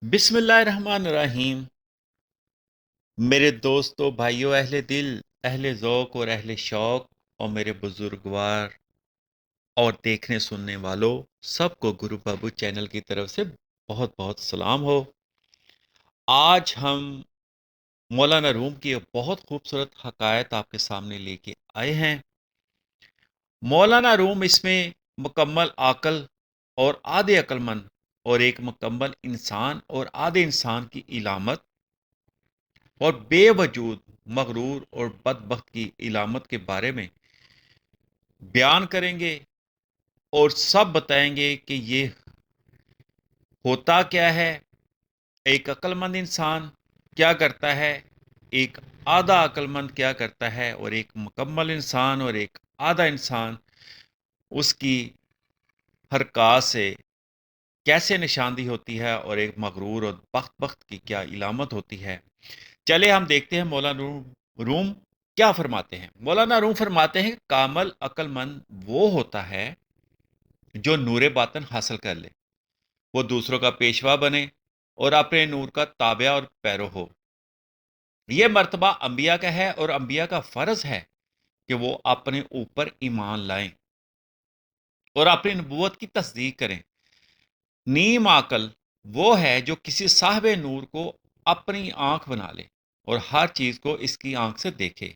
بسم اللہ الرحمن الرحیم۔ میرے دوستوں، بھائیوں، اہل دل، اہل ذوق اور اہل شوق، اور میرے بزرگوار اور دیکھنے سننے والوں، سب کو گرو بابو چینل کی طرف سے بہت بہت سلام ہو۔ آج ہم مولانا روم کی ایک بہت خوبصورت حکایت آپ کے سامنے لے کے آئے ہیں۔ مولانا روم اس میں مکمل عقل اور آدھے عقل مند اور ایک مکمل انسان اور آدھے انسان کی علامت اور بے وجود مغرور اور بدبخت کی علامت کے بارے میں بیان کریں گے اور سب بتائیں گے کہ یہ ہوتا کیا ہے، ایک عقل مند انسان کیا کرتا ہے، ایک آدھا عقل مند کیا کرتا ہے، اور ایک مکمل انسان اور ایک آدھا انسان اس کی حرکات سے کیسے نشاندہی ہوتی ہے، اور ایک مغرور اور بخت کی کیا علامت ہوتی ہے۔ چلے ہم دیکھتے ہیں مولانا روم کیا فرماتے ہیں۔ مولانا روم فرماتے ہیں، کامل عقل مند وہ ہوتا ہے جو نور باطن حاصل کر لے، وہ دوسروں کا پیشوا بنے اور اپنے نور کا تابع اور پیرو ہو۔ یہ مرتبہ انبیاء کا ہے، اور انبیاء کا فرض ہے کہ وہ اپنے اوپر ایمان لائیں اور اپنی نبوت کی تصدیق کریں۔ نیم عقل وہ ہے جو کسی صاحب نور کو اپنی آنکھ بنا لے اور ہر چیز کو اس کی آنکھ سے دیکھے،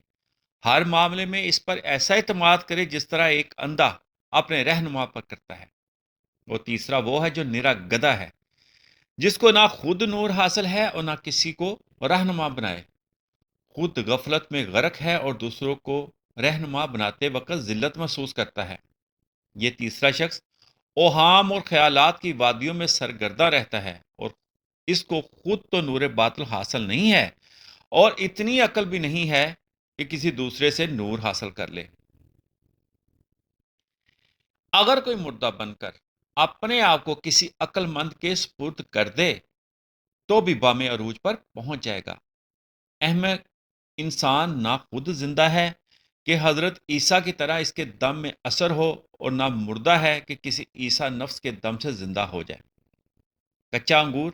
ہر معاملے میں اس پر ایسا اعتماد کرے جس طرح ایک اندھا اپنے رہنما پر کرتا ہے۔ وہ تیسرا وہ ہے جو نرا گدھا ہے، جس کو نہ خود نور حاصل ہے اور نہ کسی کو رہنما بنائے، خود غفلت میں غرق ہے اور دوسروں کو رہنما بناتے وقت ذلت محسوس کرتا ہے۔ یہ تیسرا شخص اوہام اور خیالات کی وادیوں میں سرگردہ رہتا ہے، اور اس کو خود تو نور باطل حاصل نہیں ہے اور اتنی عقل بھی نہیں ہے کہ کسی دوسرے سے نور حاصل کر لے۔ اگر کوئی مردہ بن کر اپنے آپ کو کسی عقل مند کے سپرد کر دے تو بھی بام عروج پر پہنچ جائے گا۔ احمد انسان نہ خود زندہ ہے کہ حضرت عیسیٰ کی طرح اس کے دم میں اثر ہو، اور نہ مردہ ہے کہ کسی عیسیٰ نفس کے دم سے زندہ ہو جائے۔ کچا انگور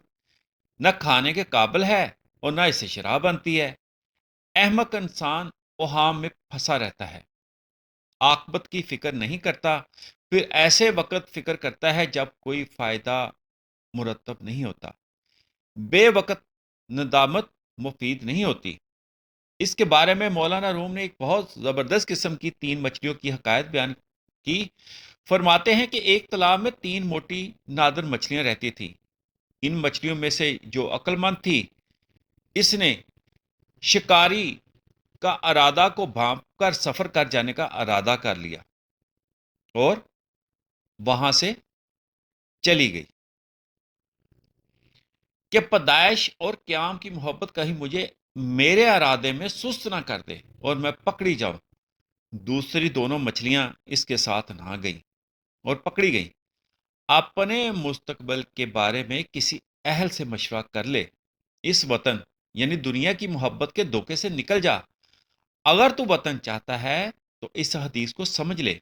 نہ کھانے کے قابل ہے اور نہ اسے شراب بنتی ہے۔ احمق انسان اوہام میں پھنسا رہتا ہے، عاقبت کی فکر نہیں کرتا، پھر ایسے وقت فکر کرتا ہے جب کوئی فائدہ مرتب نہیں ہوتا۔ بے وقت ندامت مفید نہیں ہوتی۔ اس کے بارے میں مولانا روم نے ایک بہت زبردست قسم کی 3 مچھلیوں کی حکایت بیان کی۔ فرماتے ہیں کہ ایک تالاب میں 3 موٹی نادر مچھلیاں رہتی تھیں۔ ان مچھلیوں میں سے جو عقل مند تھی، اس نے شکاری کا ارادہ کو بھانپ کر سفر کر جانے کا ارادہ کر لیا اور وہاں سے چلی گئی کہ پیدائش اور قیام کی محبت کہیں مجھے میرے ارادے میں سست نہ کر دے اور میں پکڑی جاؤں۔ دوسری دونوں مچھلیاں اس کے ساتھ نہ گئیں اور پکڑی گئیں۔ اپنے مستقبل کے بارے میں کسی اہل سے مشورہ کر لے، اس وطن یعنی دنیا کی محبت کے دھوکے سے نکل جا۔ اگر تو وطن چاہتا ہے تو اس حدیث کو سمجھ لے۔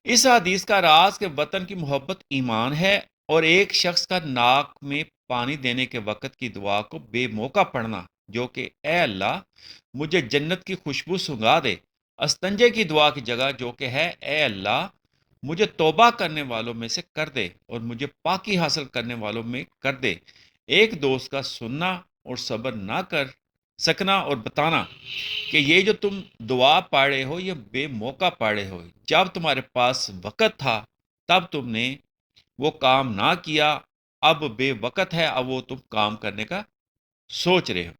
اس حدیث کا راز کہ وطن کی محبت ایمان ہے، اور ایک شخص کا ناک میں پانی دینے کے وقت کی دعا کو بے موقع پڑھنا، جو کہ اے اللہ مجھے جنت کی خوشبو سنگھا دے، استنجے کی دعا کی جگہ جو کہ ہے اے اللہ مجھے توبہ کرنے والوں میں سے کر دے اور مجھے پاکی حاصل کرنے والوں میں کر دے۔ ایک دوست کا سننا اور صبر نہ کر سکنا اور بتانا کہ یہ جو تم دعا پاڑے ہو یہ بے موقع پاڑے ہو، جب تمہارے پاس وقت تھا تب تم نے وہ کام نہ کیا، اب بے وقت ہے، اب وہ تم کام کرنے کا سوچ رہے ہو۔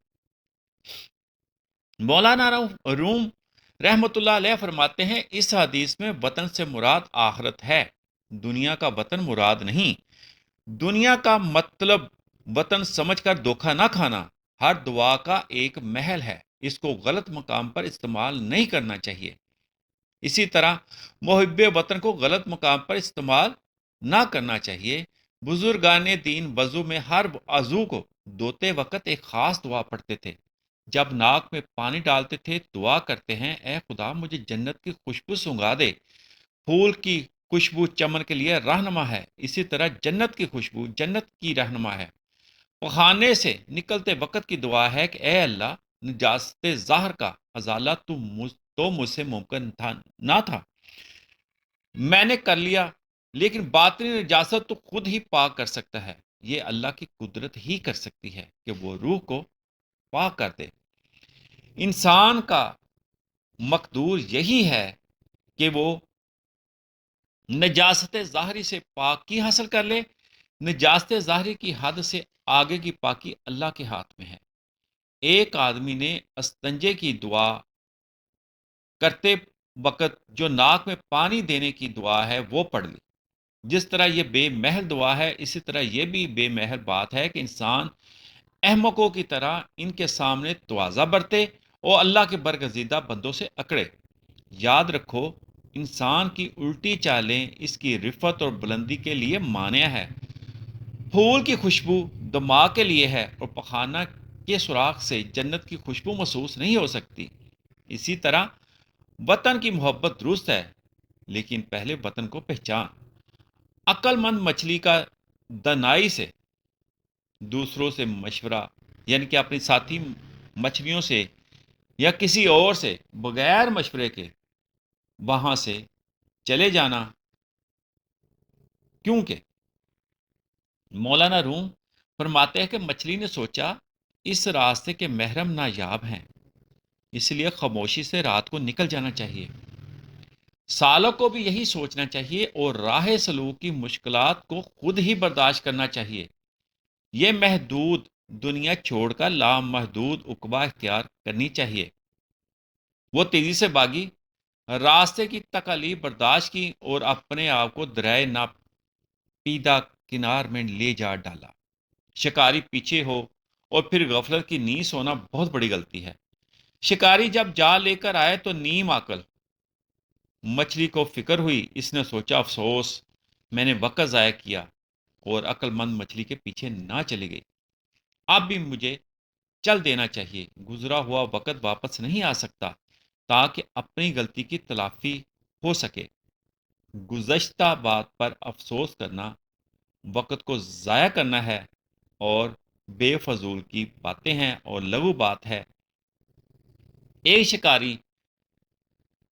مولانا روم رحمت اللہ علیہ فرماتے ہیں، اس حدیث میں وطن سے مراد آخرت ہے، دنیا کا وطن مراد نہیں۔ دنیا کا مطلب وطن سمجھ کر دھوکہ نہ کھانا۔ ہر دعا کا ایک محل ہے، اس کو غلط مقام پر استعمال نہیں کرنا چاہیے۔ اسی طرح محب وطن کو غلط مقام پر استعمال نہ کرنا چاہیے۔ بزرگان دین وضو میں ہر عضو کو دھوتے وقت ایک خاص دعا پڑھتے تھے۔ جب ناک میں پانی ڈالتے تھے دعا کرتے ہیں، اے خدا مجھے جنت کی خوشبو سنگھا دے۔ پھول کی خوشبو چمن کے لیے رہنما ہے، اسی طرح جنت کی خوشبو جنت کی رہنما ہے۔ پخانے سے نکلتے وقت کی دعا ہے کہ اے اللہ، نجاست ظاہر کا ازالہ تو مجھ سے ممکن تھا نہ تھا، میں نے کر لیا، لیکن باطنی نجاست تو خود ہی پاک کر سکتا ہے۔ یہ اللہ کی قدرت ہی کر سکتی ہے کہ وہ روح کو پاک کر دے۔ انسان کا مقدور یہی ہے کہ وہ نجاست ظاہری سے پاکی حاصل کر لے۔ نجاست ظاہری کی حد سے آگے کی پاکی اللہ کے ہاتھ میں ہے۔ ایک آدمی نے استنجے کی دعا کرتے وقت جو ناک میں پانی دینے کی دعا ہے وہ پڑھ لی۔ جس طرح یہ بے محل دعا ہے، اسی طرح یہ بھی بے محل بات ہے کہ انسان احمقوں کی طرح ان کے سامنے تواضع برتے اور اللہ کے برگزیدہ بندوں سے اکڑے۔ یاد رکھو، انسان کی الٹی چالیں اس کی رفت اور بلندی کے لیے مانع ہے۔ پھول کی خوشبو دماغ کے لیے ہے اور پخانہ کے سوراخ سے جنت کی خوشبو محسوس نہیں ہو سکتی۔ اسی طرح وطن کی محبت درست ہے، لیکن پہلے وطن کو پہچان۔ عقل مند مچھلی کا دنائی سے دوسروں سے مشورہ، یعنی کہ اپنی ساتھی مچھلیوں سے یا کسی اور سے بغیر مشورے کے وہاں سے چلے جانا، کیونکہ مولانا روم فرماتے ہیں کہ مچھلی نے سوچا اس راستے کے محرم نایاب ہیں، اس لیے خاموشی سے رات کو نکل جانا چاہیے۔ سالوں کو بھی یہی سوچنا چاہیے اور راہ سلوک کی مشکلات کو خود ہی برداشت کرنا چاہیے۔ یہ محدود دنیا چھوڑ کر لامحدود عقبہ اختیار کرنی چاہیے۔ وہ تیزی سے بھاگی، راستے کی تکالیف برداشت کی اور اپنے آپ کو دریائے ناپیدا کنار میں لے جا ڈالا۔ شکاری پیچھے ہو اور پھر غفلت کی نیند سونا بہت بڑی غلطی ہے۔ شکاری جب جال لے کر آئے تو نیم عقل مچھلی کو فکر ہوئی، اس نے سوچا افسوس، میں نے وقت ضائع کیا، اور عقل مند مچھلی کے پیچھے نہ چلی گئی۔ اب بھی مجھے چل دینا چاہیے، گزرا ہوا وقت واپس نہیں آ سکتا، تاکہ اپنی غلطی کی تلافی ہو سکے۔ گزشتہ بات پر افسوس کرنا وقت کو ضائع کرنا ہے اور بے فضول کی باتیں ہیں اور لغو بات ہے۔ ایک شکاری،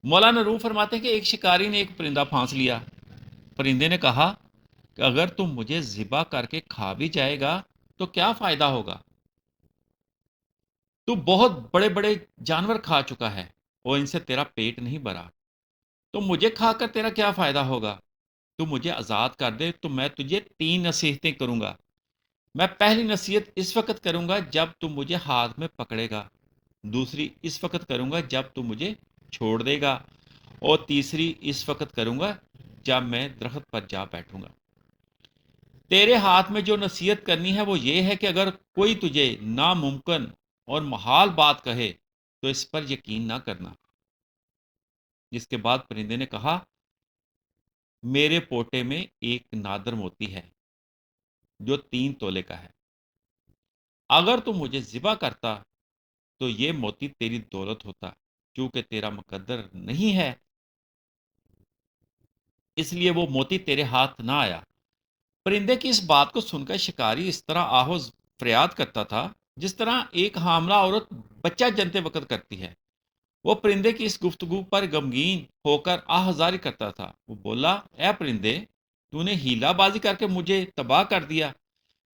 مولانا روم فرماتے ہیں کہ ایک شکاری نے ایک پرندہ پھانس لیا۔ پرندے نے کہا کہ اگر تم مجھے ذبح کر کے کھا بھی جائے گا تو کیا فائدہ ہوگا؟ تو بہت بڑے بڑے جانور کھا چکا ہے اور ان سے تیرا پیٹ نہیں بھرا، تو مجھے کھا کر تیرا کیا فائدہ ہوگا؟ تو مجھے آزاد کر دے تو میں تجھے 3 نصیحتیں کروں گا۔ میں پہلی نصیحت اس وقت کروں گا جب تم مجھے ہاتھ میں پکڑے گا، دوسری اس وقت کروں گا جب تم مجھے چھوڑ دے گا، اور تیسری اس وقت کروں گا جب میں درخت پر جا بیٹھوں گا۔ تیرے ہاتھ میں جو نصیحت کرنی ہے وہ یہ ہے کہ اگر کوئی تجھے ناممکن اور محال بات کہے تو اس پر یقین نہ کرنا۔ جس کے بعد پرندے نے کہا، میرے پوٹے میں ایک نادر موتی ہے جو 3 تولے کا ہے۔ اگر تم مجھے ذبح کرتا تو یہ موتی تیری دولت ہوتا، چونکہ تیرا مقدر نہیں ہے اس لیے وہ موتی تیرے ہاتھ نہ آیا۔ پرندے کی اس بات کو سن کر شکاری اس طرح آہوز فریاد کرتا تھا جس طرح ایک حاملہ عورت بچہ جنتے وقت کرتی ہے۔ وہ پرندے کی اس گفتگو پر غمگین ہو کر آہذاری کرتا تھا۔ وہ بولا، اے پرندے، تو نے ہیلا بازی کر کے مجھے تباہ کر دیا،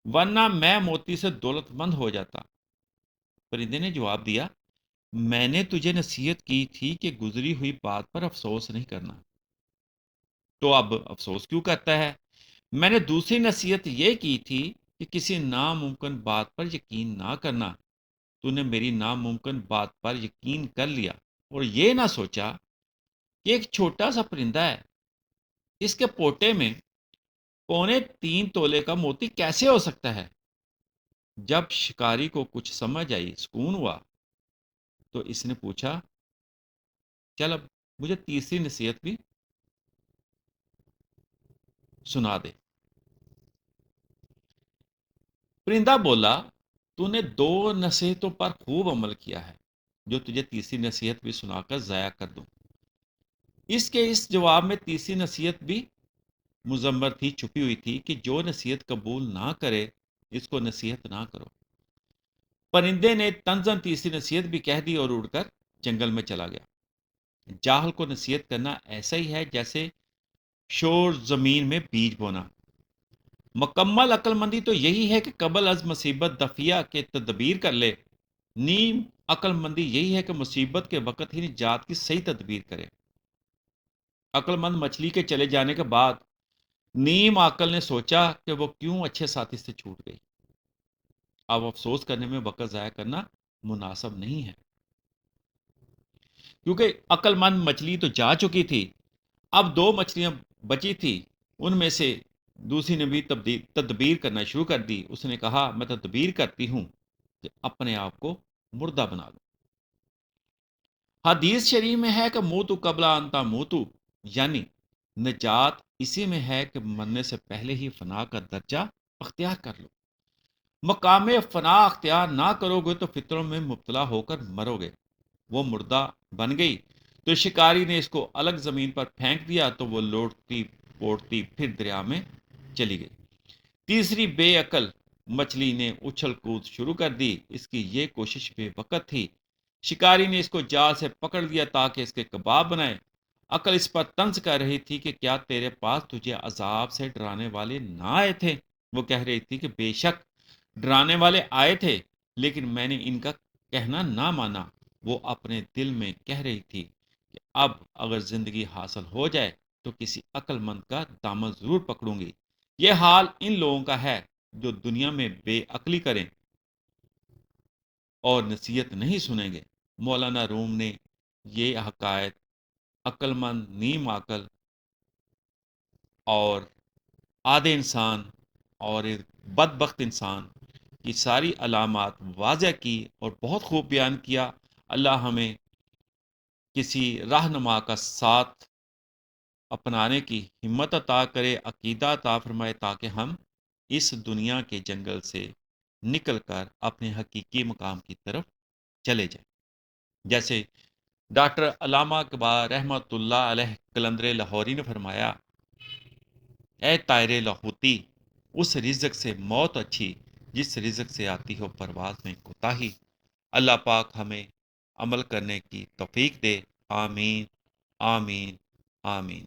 ورنہ میں موتی سے دولت مند ہو جاتا۔ پرندے نے جواب دیا، میں نے تجھے نصیحت کی تھی کہ گزری ہوئی بات پر افسوس نہیں کرنا، تو اب افسوس کیوں کرتا ہے؟ میں نے دوسری نصیحت یہ کی تھی کہ کسی ناممکن بات پر یقین نہ کرنا، تو نے میری ناممکن بات پر یقین کر لیا اور یہ نہ سوچا کہ ایک چھوٹا سا پرندہ ہے، اس کے پوٹے میں 3.25 تولے کا موتی کیسے ہو سکتا ہے؟ جب شکاری کو کچھ سمجھ آئی، سکون ہوا، تو اس نے پوچھا، چل اب مجھے تیسری نصیحت بھی سنا دے۔ پرندہ بولا، تو نے 2 نصیحتوں پر خوب عمل کیا ہے، جو تجھے تیسری نصیحت بھی سنا کر ضائع کر دوں۔ اس جواب میں تیسری نصیحت بھی مضمر تھی، چھپی ہوئی تھی کہ جو نصیحت قبول نہ کرے اس کو نصیحت نہ کرو۔ پرندے نے طنزاً تیسری نصیحت بھی کہہ دی اور اڑ کر جنگل میں چلا گیا۔ جاہل کو نصیحت کرنا ایسا ہی ہے جیسے شور زمین میں بیج بونا۔ مکمل عقل مندی تو یہی ہے کہ قبل از مصیبت دفیہ کے تدبیر کر لے۔ نیم عقل مندی یہی ہے کہ مصیبت کے وقت ہی نجات کی صحیح تدبیر کرے۔ عقل مند مچھلی کے چلے جانے کے بعد نیم عقل نے سوچا کہ وہ کیوں اچھے ساتھی سے چھوٹ گئی۔ اب افسوس کرنے میں وقت ضائع کرنا مناسب نہیں ہے، کیونکہ عقل مند مچھلی تو جا چکی تھی۔ اب دو مچھلیاں بچی تھی، ان میں سے دوسری نے بھی تدبیر کرنا شروع کر دی۔ اس نے کہا میں تدبیر کرتی ہوں کہ اپنے آپ کو مردہ بنا لوں۔ حدیث شریف میں ہے کہ موتو قبل انتا موتو، یعنی نجات اسی میں ہے کہ مرنے سے پہلے ہی فنا کا درجہ اختیار کر لو۔ مقام فنا اختیار نہ کرو گے تو فطروں میں مبتلا ہو کر مرو گے۔ وہ مردہ بن گئی تو شکاری نے اس کو الگ زمین پر پھینک دیا تو وہ لوٹتی پوڑتی پھر دریا میں چلی گئی۔ تیسری بے عقل مچھلی نے اچھل کود شروع کر دی۔ اس کی یہ کوشش بے وقت تھی۔ شکاری نے اس کو جال سے پکڑ لیا تاکہ اس کے کباب بنائے۔ عقل اس پر طنز کر رہی تھی کہ کیا تیرے پاس تجھے عذاب سے ڈرانے والے نہ آئے تھے؟ وہ کہہ رہی تھی کہ بے شک ڈرانے والے آئے تھے، لیکن میں نے ان کا کہنا نہ مانا۔ وہ اپنے دل میں کہہ رہی تھی کہ اب اگر زندگی حاصل ہو جائے تو کسی عقل مند کا دامن ضرور پکڑوں گی۔ یہ حال ان لوگوں کا ہے جو دنیا میں بے عقلی کریں اور نصیحت نہیں سنیں گے۔ مولانا روم نے یہ حقائق عقل مند، نیم عقل اور آدھے انسان اور ایک بدبخت انسان کی ساری علامات واضح کی اور بہت خوب بیان کیا۔ اللہ ہمیں کسی رہنما کا ساتھ اپنانے کی ہمت عطا کرے، عقیدہ عطا فرمائے، تاکہ ہم اس دنیا کے جنگل سے نکل کر اپنے حقیقی مقام کی طرف چلے جائیں۔ جیسے ڈاکٹر علامہ اقبال رحمۃ اللہ علیہ قلندر لاہوری نے فرمایا، اے طائر لاہوتی، اس رزق سے موت اچھی جس رزق سے آتی ہو پرواز میں کوتاہی۔ اللہ پاک ہمیں عمل کرنے کی توفیق دے۔ آمین، آمین، آمین۔